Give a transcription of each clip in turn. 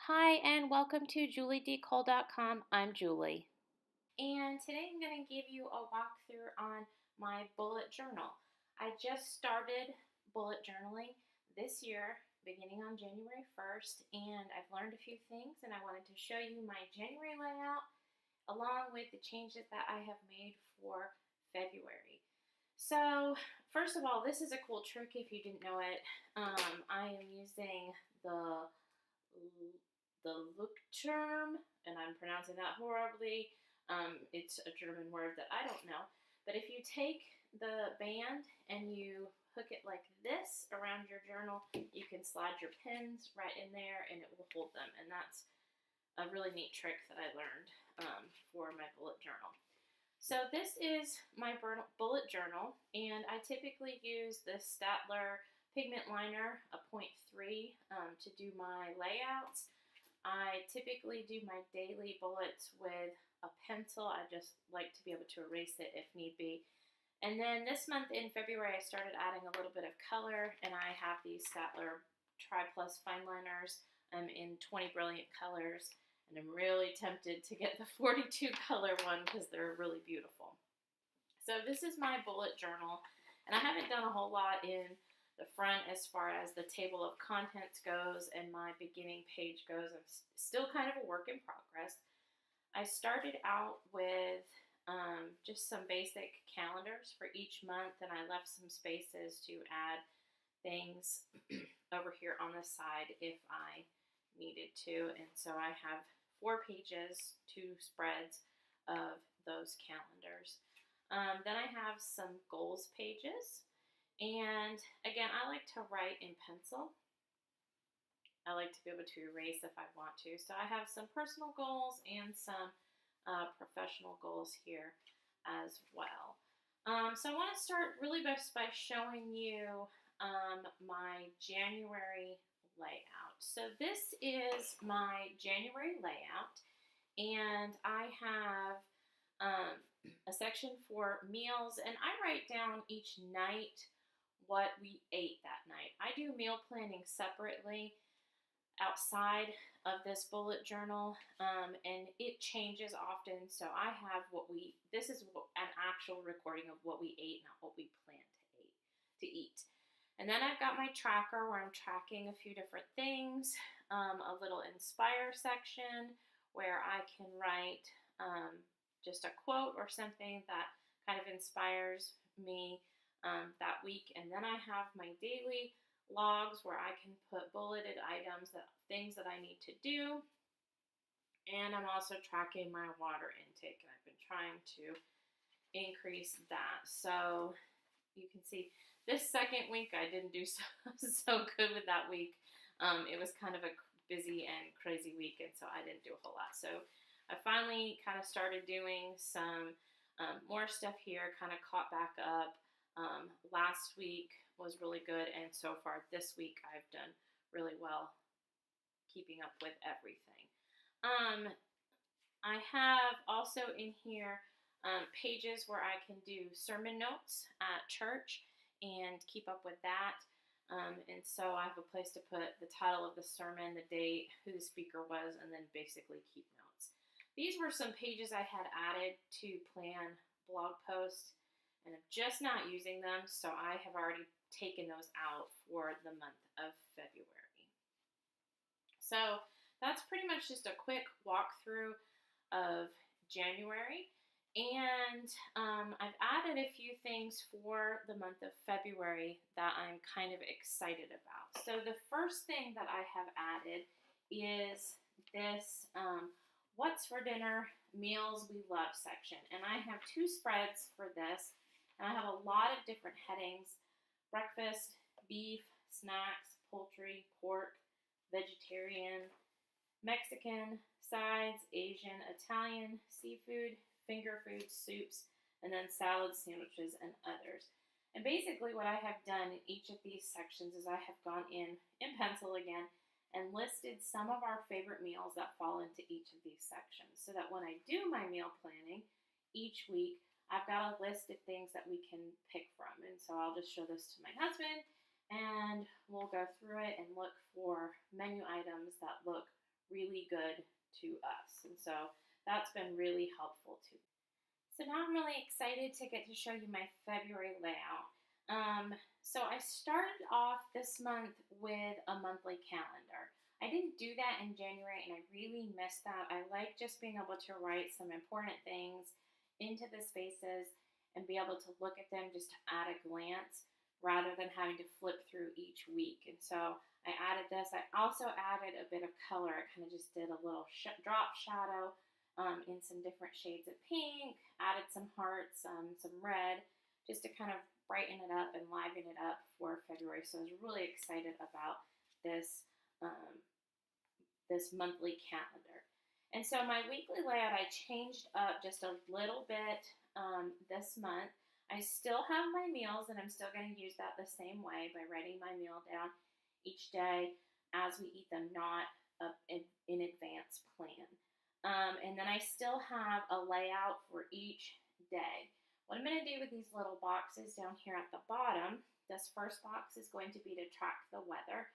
Hi, and welcome to juliedcole.com. I'm Julie. And today I'm going to give you a walkthrough on my bullet journal. I just started bullet journaling this year, beginning on January 1st, and I've learned a few things, and I wanted to show you my January layout along with the changes that I have made for February. So, first of all, this is a cool trick if you didn't know it. I am using the Leuchtturm, and I'm pronouncing that horribly. It's a German word that I don't know. But if you take the band and you hook it like this around your journal, you can slide your pens right in there and it will hold them. And that's a really neat trick that I learned for my bullet journal. So this is my bullet journal, and I typically use the Staedtler pigment liner, a 0.3, to do my layouts. I typically do my daily bullets with a pencil. I just like to be able to erase it if need be. And then this month in February, I started adding a little bit of color, and I have these Staedtler Tri Plus fine liners in 20 brilliant colors. And I'm really tempted to get the 42 color one because they're really beautiful. So this is my bullet journal, and I haven't done a whole lot in the front as far as the table of contents goes and my beginning page goes. I'm still kind of a work in progress. I started out with just some basic calendars for each month, and I left some spaces to add things over here on the side if I needed to. And so I have 4 pages, 2 spreads of those calendars. Then I have some goals pages. And again, I like to write in pencil. I like to be able to erase if I want to. So I have some personal goals and some professional goals here as well. So I want to start really best by showing you my January layout. So this is my January layout, and I have a section for meals, and I write down each night what we ate that night. I do meal planning separately outside of this bullet journal, and it changes often. So I have this is an actual recording of what we ate, not what we plan to eat. And then I've got my tracker where I'm tracking a few different things, a little inspire section where I can write just a quote or something that kind of inspires me that week. And then I have my daily logs where I can put bulleted items, things that I need to do. And I'm also tracking my water intake, and I've been trying to increase that. So you can see this second week I didn't do so good with that week. It was kind of a busy and crazy week, and so I didn't do a whole lot. So I finally kind of started doing some more stuff here, kind of caught back up. Last week was really good, and so far this week I've done really well keeping up with everything. I have also in here pages where I can do sermon notes at church and keep up with that. And so I have a place to put the title of the sermon, the date, who the speaker was, and then basically keep notes. These were some pages I had added to plan blog posts, and I'm just not using them, so I have already taken those out for the month of February. So that's pretty much just a quick walkthrough of January. And I've added a few things for the month of February that I'm kind of excited about. So the first thing that I have added is this What's for Dinner Meals We Love section. And I have 2 spreads for this. And I have a lot of different headings: breakfast, beef, snacks, poultry, pork, vegetarian, Mexican, sides, Asian, Italian, seafood, finger foods, soups, and then salads, sandwiches, and others. And basically what I have done in each of these sections is I have gone in pencil again and listed some of our favorite meals that fall into each of these sections, so that when I do my meal planning each week, I've got a list of things that we can pick from. And so I'll just show this to my husband, and we'll go through it and look for menu items that look really good to us. And so that's been really helpful too. So now I'm really excited to get to show you my February layout. So I started off this month with a monthly calendar. I didn't do that in January and I really missed that. I like just being able to write some important things into the spaces and be able to look at them just at a glance rather than having to flip through each week. And so I added this. I also added a bit of color. I kind of just did a little drop shadow in some different shades of pink, added some hearts, some red, just to kind of brighten it up and liven it up for February. So I was really excited about this this monthly calendar. And so my weekly layout I changed up just a little bit this month. I still have my meals, and I'm still going to use that the same way by writing my meal down each day as we eat them, not in advance plan. And then I still have a layout for each day. What I'm going to do with these little boxes down here at the bottom, this first box is going to be to track the weather.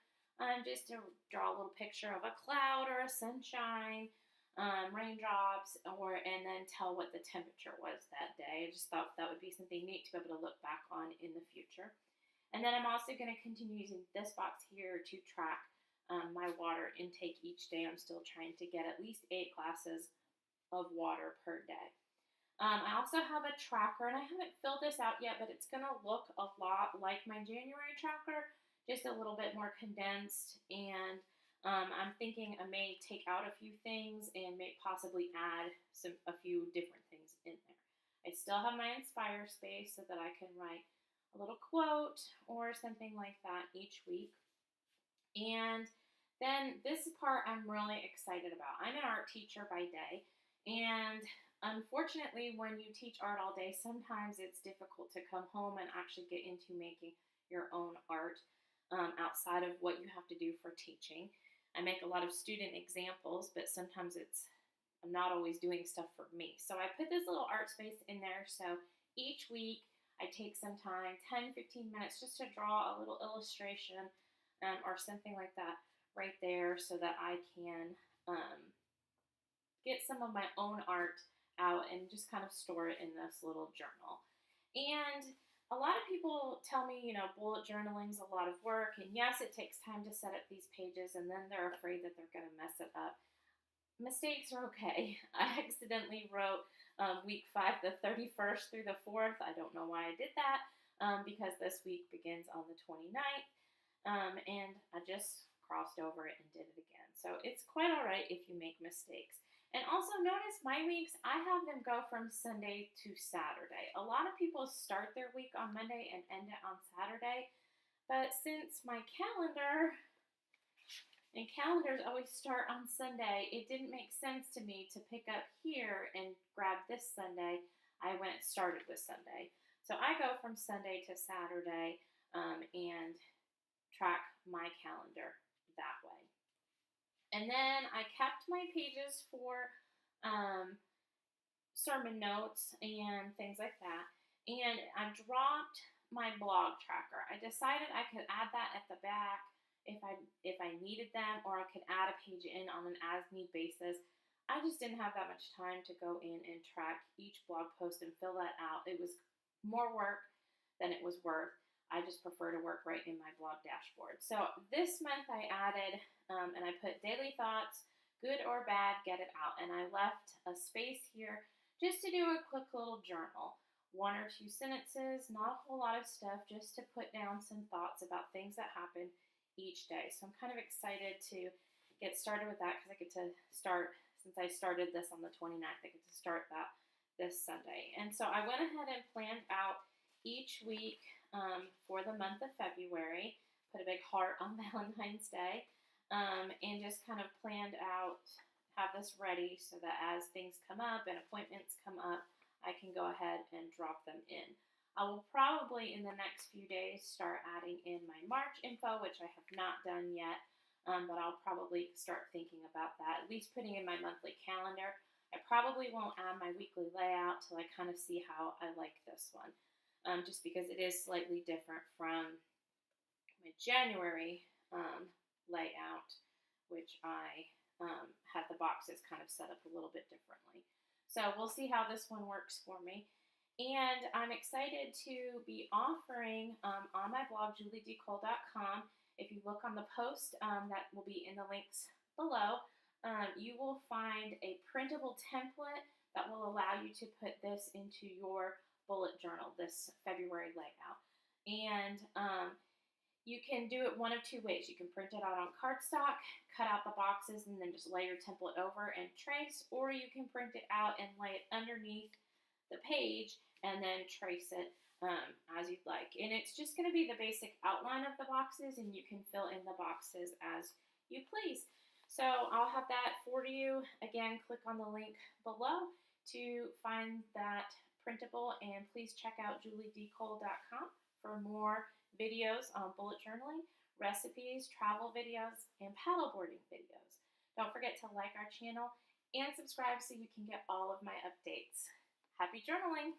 Just to draw a little picture of a cloud or a sunshine, raindrops, and then tell what the temperature was that day. I just thought that would be something neat to be able to look back on in the future. And then I'm also going to continue using this box here to track my water intake each day. I'm still trying to get at least 8 glasses of water per day. I also have a tracker, and I haven't filled this out yet, but it's going to look a lot like my January tracker, just a little bit more condensed, and I'm thinking I may take out a few things and may possibly add a few different things in there. I still have my Inspire space so that I can write a little quote or something like that each week. And then this part I'm really excited about. I'm an art teacher by day, and unfortunately when you teach art all day, sometimes it's difficult to come home and actually get into making your own art outside of what you have to do for teaching. I make a lot of student examples, but sometimes I'm not always doing stuff for me. So I put this little art space in there. So each week I take some time, 10, 15 minutes, just to draw a little illustration or something like that right there so that I can get some of my own art out and just kind of store it in this little journal. And a lot of people tell me, bullet journaling's a lot of work, and yes, it takes time to set up these pages, and then they're afraid that they're going to mess it up. Mistakes are okay. I accidentally wrote week 5, the 31st through the 4th. I don't know why I did that, because this week begins on the 29th, and I just crossed over it and did it again. So it's quite all right if you make mistakes. And also notice my weeks, I have them go from Sunday to Saturday. A lot of people start their week on Monday and end it on Saturday. But since my calendars always start on Sunday, it didn't make sense to me to pick up here and grab this Sunday. I started with Sunday. So I go from Sunday to Saturday and track my calendar that way. And then I kept my pages for sermon notes and things like that. And I dropped my blog tracker. I decided I could add that at the back if I needed them, or I could add a page in on an as-need basis. I just didn't have that much time to go in and track each blog post and fill that out. It was more work than it was worth. I just prefer to work right in my blog dashboard. So this month I added, and I put daily thoughts, good or bad, get it out. And I left a space here just to do a quick little journal. 1 or 2 sentences, not a whole lot of stuff, just to put down some thoughts about things that happen each day. So I'm kind of excited to get started with that because I get to start, since I started this on the 29th, I get to start that this Sunday. And so I went ahead and planned out each week for the month of February, put a big heart on Valentine's Day, and just kind of planned out, have this ready so that as things come up and appointments come up, I can go ahead and drop them in. I will probably in the next few days start adding in my March info, which I have not done yet, but I'll probably start thinking about that, at least putting in my monthly calendar. I probably won't add my weekly layout till I kind of see how I like this one. Just because it is slightly different from my January layout, which I had the boxes kind of set up a little bit differently. So we'll see how this one works for me. And I'm excited to be offering on my blog, juliedcole.com. If you look on the post that will be in the links below, you will find a printable template that will allow you to put this into your bullet journal, this February layout. And you can do it one of two ways. You can print it out on cardstock, cut out the boxes, and then just lay your template over and trace, or you can print it out and lay it underneath the page and then trace it as you'd like. And it's just going to be the basic outline of the boxes, and you can fill in the boxes as you please. So I'll have that for you. Again, click on the link below to find that printable, and please check out juliedcole.com for more videos on bullet journaling, recipes, travel videos, and paddleboarding videos. Don't forget to like our channel and subscribe so you can get all of my updates. Happy journaling!